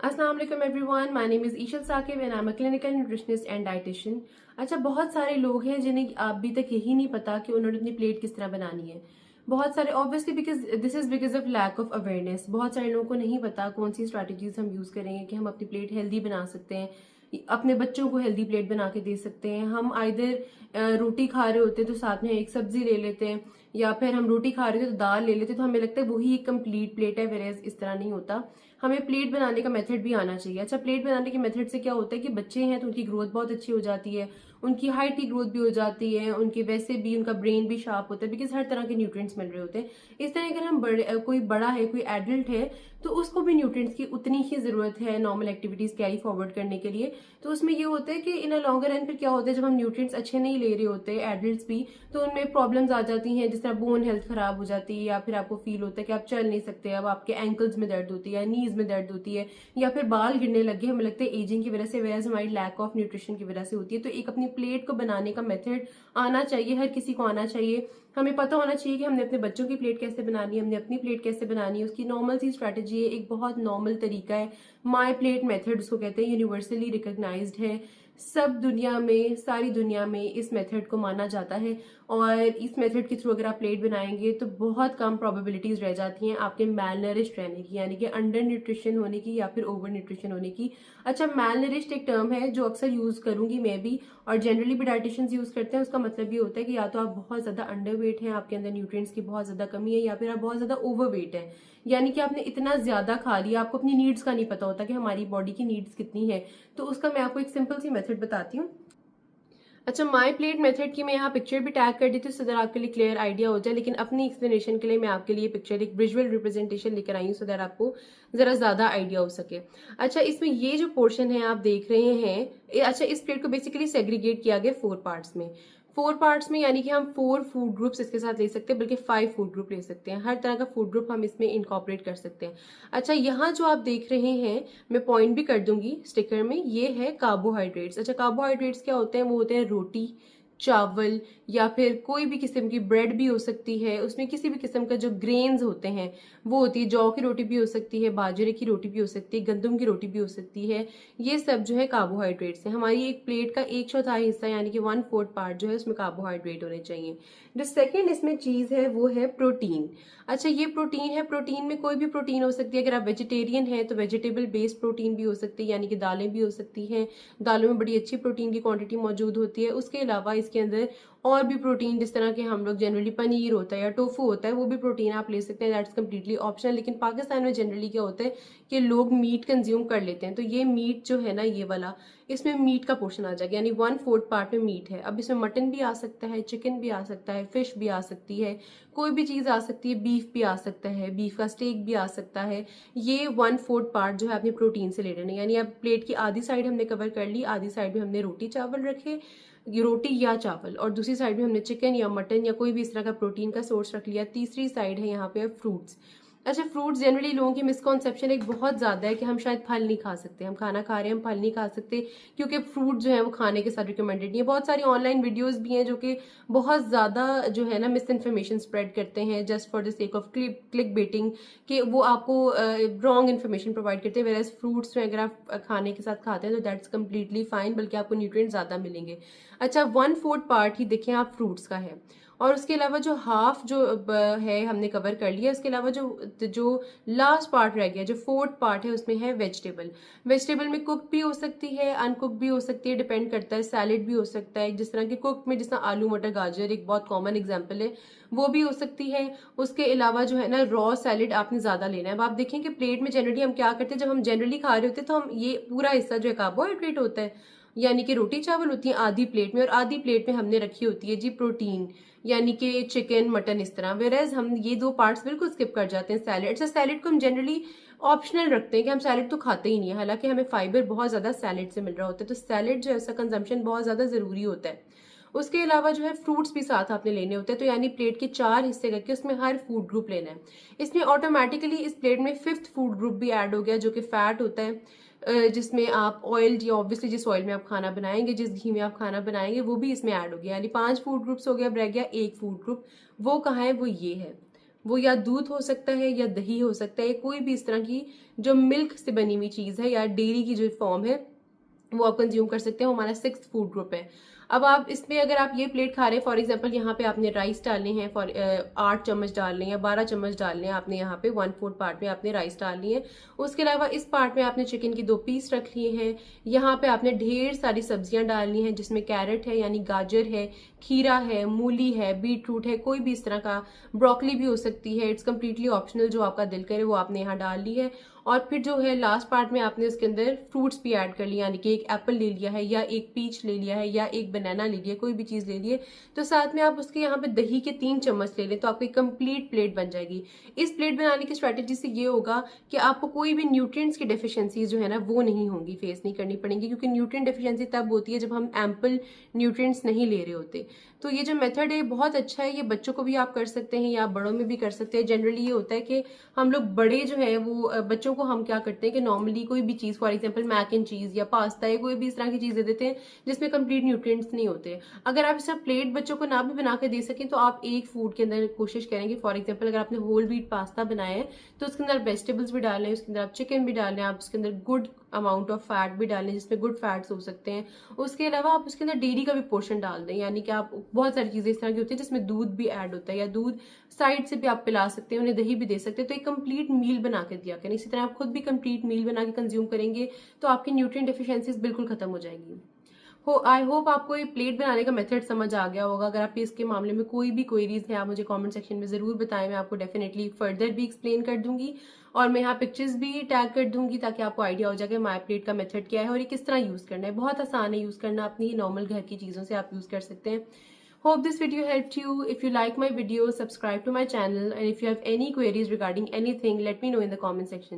अस्सलाम वालेकुम everyone, my name is Eshal Saqib and I am a clinical nutritionist and dietitian. अच्छा, बहुत सारे लोग हैं जिन्हें अभी तक यही नहीं पता कि उन्होंने अपनी प्लेट किस तरह बनानी है। बहुत सारे obviously because of lack of awareness, बहुत सारे लोगों को नहीं पता कौन सी स्ट्रैटेजीज हम यूज़ करेंगे कि हम अपनी प्लेट हेल्दी बना सकते हैं, अपने बच्चों को हेल्दी प्लेट बना के दे सकते हैं। हम आइदर रोटी खा रहे होते हैं तो साथ में एक सब्जी ले लेते हैं, या फिर हम रोटी खा रहे होते तो दाल ले लेते हैं, तो हमें लगता है वही एक कंप्लीट प्लेट है, वेरेज इस तरह नहीं होता। हमें प्लेट बनाने का मेथड भी आना चाहिए। अच्छा, प्लेट बनाने के मेथड से क्या होता है कि बच्चे हैं तो उनकी ग्रोथ बहुत अच्छी हो जाती है, उनकी हाइट की ग्रोथ भी हो जाती है, उनके वैसे भी उनका ब्रेन भी शार्प होता है, बिकॉज हर तरह के न्यूट्रिएंट्स मिल रहे होते हैं। इस तरह अगर हम कोई बड़ा है, कोई एडल्ट है, तो उसको भी न्यूट्रिएंट्स की उतनी ही जरूरत है नॉर्मल एक्टिविटीज कैरी फॉरवर्ड करने के लिए। तो उसमें ये होता है कि इन अ लॉन्गर रन फिर क्या होता है, जब हम न्यूट्रिएंट्स अच्छे नहीं ले रहे होते एडल्ट्स भी, तो उनमें प्रॉब्लम्स आ जाती हैं, जिस तरह बोन हेल्थ खराब हो जाती है, या फिर आपको फील होता है कि आप चल नहीं सकते, अब आपके एंकल्स में दर्द होती है, नीज में दर्द होती है, या फिर बाल गिरने लगे, हमें लगता है एजिंग की वजह से, वजह हमारी लैक ऑफ न्यूट्रिशन की वजह से होती है। तो एक अपनी प्लेट को बनाने का मेथड आना चाहिए, हर किसी को आना चाहिए। हमें पता होना चाहिए कि हमने अपने बच्चों की प्लेट कैसे बनानी है, हमने अपनी प्लेट कैसे बनानी है। उसकी नॉर्मल सी स्ट्रैटेजी है, एक बहुत नॉर्मल तरीका है, माई प्लेट मेथड उसको कहते हैं, यूनिवर्सली रिकॉग्नाइज्ड है। सब दुनिया में, सारी दुनिया में इस मेथड को माना जाता है, और इस मेथड के थ्रू अगर आप प्लेट बनाएंगे तो बहुत कम प्रोबेबिलिटीज रह जाती हैं आपके मैलनरिश्ड रहने की, यानी कि अंडर न्यूट्रिशन होने की या फिर ओवर न्यूट्रिशन होने की। अच्छा, मैलनरिश्ड एक टर्म है जो अक्सर यूज करूंगी मैं भी, और जनरली भी डाइटिशियंस यूज करते हैं। उसका मतलब ये होता है कि या तो आप बहुत ज्यादा अंडर वेट हैं, आपके अंदर न्यूट्रिएंट्स की बहुत ज्यादा कमी है, या फिर आप बहुत ज्यादा ओवर वेट है, यानी कि आपने इतना ज्यादा खा लिया, आपको अपनी नीड्स का नहीं पता होता कि हमारी बॉडी की नीड्स कितनी है। तो उसका मैं आपको एक सिंपल सी मेथड बताती हूँ। अच्छा, माई प्लेट मेथड की मैं यहाँ पिक्चर भी टैग कर दी थी, सो दैट आपके लिए क्लियर आइडिया हो जाए, लेकिन अपनी एक्सप्लेनेशन के लिए मैं आपके लिए पिक्चर एक विजुअल रिप्रेजेंटेशन लेकर आई हूँ, सो दैट आपको जरा ज्यादा आइडिया हो सके। अच्छा, इसमें ये जो पोर्शन है आप देख रहे हैं, अच्छा, इस प्लेट को बेसिकली सेग्रीगेट किया गया 4 पार्ट्स में। 4 पार्ट्स में यानी कि हम 4 फूड ग्रुप्स इसके साथ ले सकते हैं, बल्कि 5 फूड ग्रुप ले सकते हैं। हर तरह का फूड ग्रुप हम इसमें इनकॉर्पोरेट कर सकते हैं। अच्छा, यहाँ जो आप देख रहे हैं, मैं पॉइंट भी कर दूंगी स्टिकर में, ये है कार्बोहाइड्रेट्स। अच्छा, कार्बोहाइड्रेट्स क्या होते हैं? वो होते हैं रोटी, चावल, या फिर कोई भी किस्म की ब्रेड भी हो सकती है, उसमें किसी भी किस्म का जो ग्रेन्स होते हैं वो होती है। जौ की रोटी भी हो सकती है, बाजरे की रोटी भी हो सकती है, गंदम की रोटी भी हो सकती है। ये सब जो है कार्बोहाइड्रेट्स है। हमारी एक प्लेट का 1/4 हिस्सा यानी कि 1/4 पार्ट जो है उसमें कार्बोहाइड्रेट होने चाहिए। जो सेकेंड इसमें चीज है वो है प्रोटीन। अच्छा, ये प्रोटीन है, प्रोटीन में कोई भी प्रोटीन हो सकती है। अगर आप वेजिटेरियन है तो वेजिटेबल बेस्ड प्रोटीन भी हो सकती है, यानी कि दालें भी हो सकती हैं। दालों में बड़ी अच्छी प्रोटीन की क्वांटिटी मौजूद होती है। उसके अलावा इसके अंदर और भी प्रोटीन, जिस तरह के हम लोग जनरली पनीर होता है या टोफू होता है, वो भी प्रोटीन आप ले सकते हैं, दैट्स कम्प्लीटली ऑप्शनल। लेकिन पाकिस्तान में जनरली क्या होता है कि लोग मीट कंज्यूम कर लेते हैं, तो ये मीट जो है ना, ये वाला, इसमें मीट का पोर्शन आ जाएगा, यानी 1/4 पार्ट में मीट है। अब इसमें मटन भी आ सकता है, चिकन भी आ सकता है, फिश भी आ सकती है, कोई भी चीज आ सकती है, बीफ भी आ सकता है, बीफ का स्टेक भी आ सकता है। ये 1/4 पार्ट जो है अपने प्रोटीन से ले लेना, यानी अब प्लेट की आधी साइड हमने कवर कर ली, आधी साइड में हमने रोटी चावल रखे, ये रोटी या चावल, और दूसरी साइड में हमने चिकन या मटन या कोई भी इस तरह का प्रोटीन का सोर्स रख लिया। तीसरी साइड है यहाँ पे फ्रूट्स। अच्छा, फ्रूट्स जनरली लोगों की मिसकॉन्सेप्शन एक बहुत ज्यादा है कि हम शायद फल नहीं खा सकते, हम खाना खा रहे हैं हम फल नहीं खा सकते, क्योंकि फ्रूट जो है वो खाने के साथ रिकमेंडेड नहीं है। बहुत सारी ऑनलाइन वीडियोस भी हैं जो कि बहुत ज्यादा जो है ना मिस इन्फॉर्मेशन स्प्रेड करते हैं, just for the sake of click baiting, कि वो आपको रॉन्ग इन्फॉर्मेशन प्रोवाइड करते हैं। वेराज फ्रूट्स में अगर आप खाने के साथ खाते हैं तो दैट्स कम्प्लीटली फाइन, बल्कि आपको न्यूट्रिएंट ज्यादा मिलेंगे। अच्छा, 1/4 पार्ट ही देखें आप फ्रूट्स का है, और उसके अलावा जो हाफ जो है हमने कवर कर लिया। उसके अलावा जो जो लास्ट पार्ट रह गया, जो 4th पार्ट है, उसमें है वेजिटेबल। वेजिटेबल में कुक भी हो सकती है, अनकुक भी हो सकती है, डिपेंड करता है। सैलेड भी हो सकता है, जिस तरह की कुक में, जिस तरह आलू मटर गाजर एक बहुत कॉमन एग्जाम्पल है, वो भी हो सकती है। उसके अलावा जो है ना रॉ सैलेड आपने ज्यादा लेना है। अब आप देखें कि प्लेट में जनरली हम क्या करते हैं, जब हम जनरली खा रहे होते हैं तो हम ये पूरा हिस्सा जो है कार्बोहाइड्रेट होता है, यानी कि रोटी चावल होती है आधी प्लेट में, और आधी प्लेट में हमने रखी होती है जी प्रोटीन, यानी कि चिकन मटन इस तरह। वेरेज हम ये 2 पार्ट्स बिल्कुल स्किप कर जाते हैं। सैलेड, अच्छा, सैलेड को हम जनरली ऑप्शनल रखते हैं कि हम सैलेड तो खाते ही नहीं है, हालांकि हमें फाइबर बहुत ज्यादा सैलेड से मिल रहा होता है, तो सैलेड जो है उसका कंजम्पशन बहुत ज्यादा जरूरी होता है। उसके अलावा जो है फ्रूट्स भी साथ आपने लेने होते हैं, तो यानी प्लेट के 4 हिस्से करके उसमें हर फूड ग्रुप लेना है। इसमें ऑटोमेटिकली इस प्लेट में 5th फूड ग्रुप भी ऐड हो गया, जो कि फैट होता है, जिसमें आप ऑयल, या ऑब्वियसली जिस ऑयल में आप खाना बनाएंगे, जिस घी में आप खाना बनाएंगे, वो भी इसमें ऐड हो गया, यानी 5 फूड ग्रुप्स हो गया। अब रह गया एक फूड ग्रुप, वो कहाँ है? वो ये है। वो या दूध हो सकता है या दही हो सकता है, कोई भी इस तरह की जो मिल्क से बनी हुई चीज़ है या डेयरी की जो फॉर्म है वो आप कंज्यूम कर सकते हैं। वो हमारा 6th फूड ग्रुप है। अब आप इसमें अगर आप ये प्लेट खा रहे हैं, फॉर एग्जांपल यहाँ पे आपने राइस डालने हैं, 8 चम्मच डालने हैं या 12 चम्मच डालने हैं आपने, यहाँ पे 1/4 पार्ट में आपने राइस डालनी है। उसके अलावा इस पार्ट में आपने चिकन की 2 पीस रख लिए हैं। यहाँ पे आपने ढेर सारी सब्जियां डालनी है, जिसमें कैरेट है यानी गाजर है, खीरा है, मूली है, बीट रूट है, कोई भी इस तरह का, ब्रोकली भी हो सकती है। इट्स कम्प्लीटली ऑप्शनल, जो आपका दिल करे वो आपने यहाँ डाल ली है। और फिर जो है लास्ट पार्ट में आपने उसके अंदर फ्रूट्स भी ऐड कर लिए, यानी कि एक एप्पल ले लिया है या एक पीच ले लिया है या एक बनाना ले लिया, कोई भी चीज ले लिए। तो साथ में आप उसके यहाँ पे दही के 3 चम्मच ले लें तो आपकी कंप्लीट प्लेट बन जाएगी। इस प्लेट बनाने की स्ट्रैटेजी से ये होगा कि आपको कोई भी न्यूट्रिएंट्स की डेफिशिएंसी जो है ना वो नहीं होंगी, फेस नहीं करनी पड़ेंगी, क्योंकि न्यूट्रिएंट डेफिशिएंसी तब होती है जब हम एम्पल न्यूट्रिएंट्स नहीं ले रहे होते। तो ये जो मेथड है बहुत अच्छा है, ये बच्चों को भी आप कर सकते हैं या बड़ों में भी कर सकते हैं। जनरली ये होता है कि हम लोग बड़े जो है वो बच्चों को हम क्या करते हैं कि नॉर्मली कोई भी चीज, फॉर एग्जांपल मैक एंड चीज या पास्ता या कोई भी इस तरह की चीज दे देते हैं जिसमें कंप्लीट न्यूट्रिएंट्स नहीं होते। अगर आप इसका प्लेट बच्चों को ना भी बना के दे सकें तो आप एक फूड के अंदर कोशिश करेंगे, फॉर एग्जाम्पल अगर आपने होल व्हीट पास्ता बनाया है तो उसके अंदर वेजिटेबल्स भी डाल लें, उसके अंदर आप चिकन भी डाल लें, आप उसके अंदर गुड अमाउंट ऑफ फैट भी डाल लें जिसमें गुड फैट्स हो सकते हैं। उसके अलावा आप उसके अंदर डेयरी का भी पोर्शन डाल दें, यानी कि आप बहुत सारी चीजें इस तरह की होती है जिसमें दूध भी ऐड होता है, या दूध साइड से भी आप पिला सकते हैं, उन्हें दही भी दे सकते हैं। तो एक कंप्लीट मील बना के दिया करें। इसी तरह आप खुद भी कंप्लीट मील बना के कंज्यूम करेंगे तो आपकी न्यूट्रिएंट डेफिशिएंसीज बिल्कुल खत्म हो जाएगी। आई होप आपको ये प्लेट बनाने का मेथड समझ आ गया होगा। अगर आप इसके मामले में कोई भी क्वेरीज है आप मुझे कमेंट सेक्शन में जरूर बताएं, मैं आपको डेफिनेटली फर्दर भी एक्सप्लेन कर दूंगी। और मैं यहाँ पिक्चर्स भी टैग कर दूंगी ताकि आपको आइडिया हो जाए कि माई प्लेट का मेथड क्या है और ये किस तरह यूज करना है। बहुत आसान है यूज करना, अपनी नॉर्मल घर की चीजों से आप यूज कर सकते हैं। Hope this video helped you. If you like my video, subscribe to my channel, and if you have any queries regarding anything, let me know in the comment section.